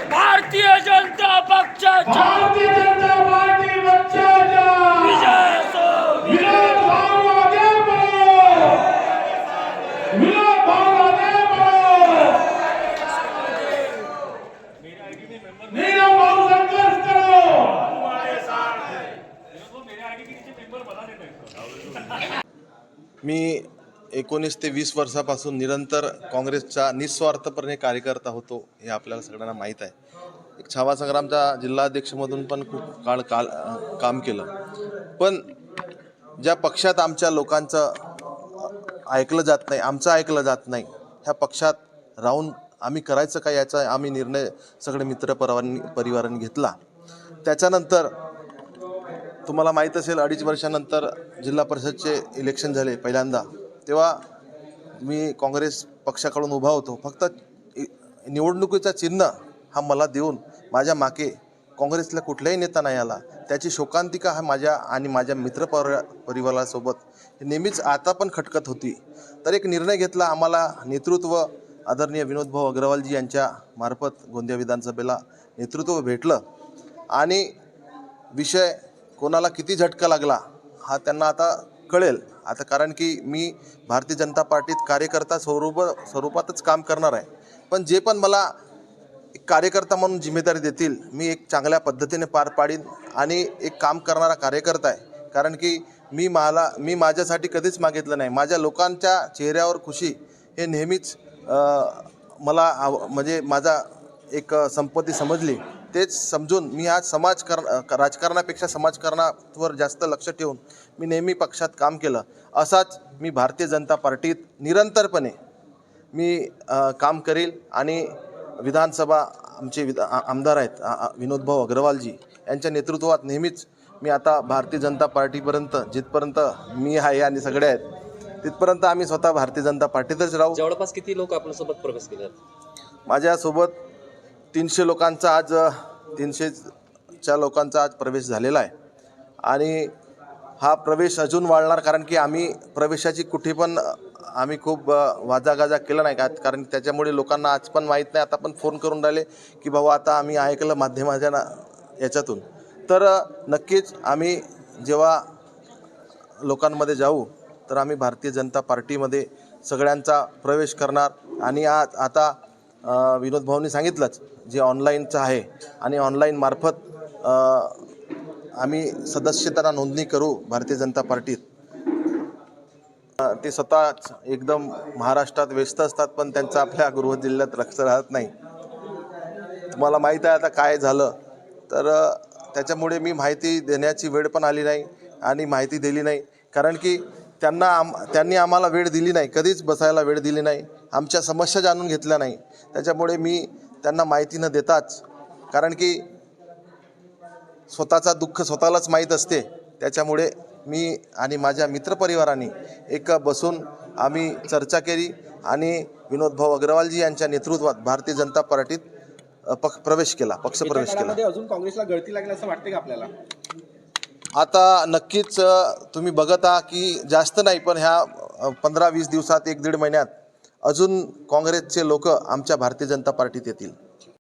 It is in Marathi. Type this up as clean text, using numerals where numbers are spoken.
भारतीय जनता पक्षाचा भारतीय जनता पक्षाचा विजय असो. मी 19 ते 20 वर्षापासून निरंतर काँग्रेसचा निस्वार्थपणे कार्यकर्ता होतो हे आपल्याला सगळ्यांना माहीत आहे. एक छावा संग्रामच्या जिल्हाध्यक्षमधून पण खूप काळ काम केलं, पण ज्या पक्षात आमच्या लोकांचं ऐकलं जात नाही, आमचं ऐकलं जात नाही, ह्या पक्षात राहून आम्ही करायचं काय याचा आम्ही निर्णय सगळे मित्र परिवारांनी घेतला. त्याच्यानंतर तुम्हाला माहीत असेल 2.5 वर्षानंतर जिल्हा परिषदचे इलेक्शन झाले पहिल्यांदा, तेव्हा मी काँग्रेस पक्षाकडून उभा होतो. फक्त निवडणुकीचा चिन्ह हा मला देऊन माझ्या मागे काँग्रेसला कुठलाही नेता नाही आला. त्याची शोकांतिका हा माझ्या आणि माझ्या परिवारासोबत नेहमीच आता पण खटकत होती. तर एक निर्णय घेतला, आम्हाला नेतृत्व आदरणीय विनोदभाऊ अग्रवालजी यांच्या मार्फत गोंदिया विधानसभेला नेतृत्व भेटलं आणि विषय कोणाला किती झटका लागला हा त्यांना आता कळेल. आता कारण की मी भारतीय जनता पार्टीत कार्यकर्ता स्वरूपातच काम करणार आहे, पण जे पण मला एक कार्यकर्ता म्हणून जिम्मेदारी देतील मी एक चांगल्या पद्धतीने पार पाडीन आणि एक काम करणारा कार्यकर्ता आहे. कारण की मी माझ्यासाठी कधीच मागितलं नाही. माझ्या लोकांच्या चेहऱ्यावर खुशी हे नेहमीच मला म्हणजे माझा एक संपत्ती समजली. तेच समजून मी आज राजकारणापेक्षा समाजकारणावर जास्त लक्ष ठेवून मी नेहमी पक्षात काम केलं. असाच मी भारतीय जनता पार्टीत निरंतरपणे मी काम करील आणि विधानसभा आमचे आमदार आहेत विनोदभाऊ अग्रवालजी यांच्या नेतृत्वात नेहमीच मी आता भारतीय जनता पार्टीपर्यंत जिथपर्यंत मी आहे आणि सगळे आहेत तिथपर्यंत आम्ही स्वतः भारतीय जनता पार्टीतच राहू. जवळपास किती लोक आपल्यासोबत प्रवेश केले? माझ्यासोबत 300 लोकांचा आज 300च्या लोकांचा आज प्रवेश झालेला आहे आणि हा प्रवेश अजून वाढणार. कारण की आम्ही प्रवेशाची कुठे पण आम्ही खूप वाजागाजा केला नाही का, कारण त्याच्यामुळे लोकांना आज पण माहीत नाही. आता पण फोन करून राहिले की भाऊ आता आम्ही ऐकलं माध्यमाच्या याच्यातून. तर नक्कीच आम्ही जेव्हा लोकांमध्ये जाऊ तर आम्ही भारतीय जनता पार्टीमध्ये सगळ्यांचा प्रवेश करणार. आणि आता विनोद भाऊंनी सांगितलंच जे ऑनलाईनचं आहे आणि ऑनलाईन मार्फत आम्ही सदस्यता नोंदणी करू भारतीय जनता पार्टीत. ते स्वतः एकदम महाराष्ट्रात व्यस्त असतात, पण त्यांचं आपल्या गृह जिल्ह्यात लक्ष राहत नाही. तुम्हाला माहीत आहे आता काय झालं. तर त्याच्यामुळे मी माहिती देण्याची वेळ पण आली नाही आणि माहिती दिली नाही. कारण की त्यांनी आम्हाला वेळ दिली नाही, कधीच बसायला वेळ दिली नाही, आमच्या समस्या जाणून घेतल्या नाही. त्याच्यामुळे मी त्यांना माहिती न देताच, कारण की स्वतःचा दुःख स्वतःलाच माहीत असते, त्याच्यामुळे मी आणि माझ्या मित्रपरिवारांनी एक बसून आम्ही चर्चा केली आणि विनोदभाऊ अग्रवालजी यांच्या नेतृत्वात भारतीय जनता पार्टीत पक्ष प्रवेश केला. अजून काँग्रेसला गळती लागली असं वाटते का आपल्याला? आता नक्कीच तुम्ही बघत आहात की जास्त नाही, पण ह्या 15-20 दिवसात 1-1.5 महिन्यात अजून काँग्रेसचे लोक आमच्या भारतीय जनता पार्टीत येतील.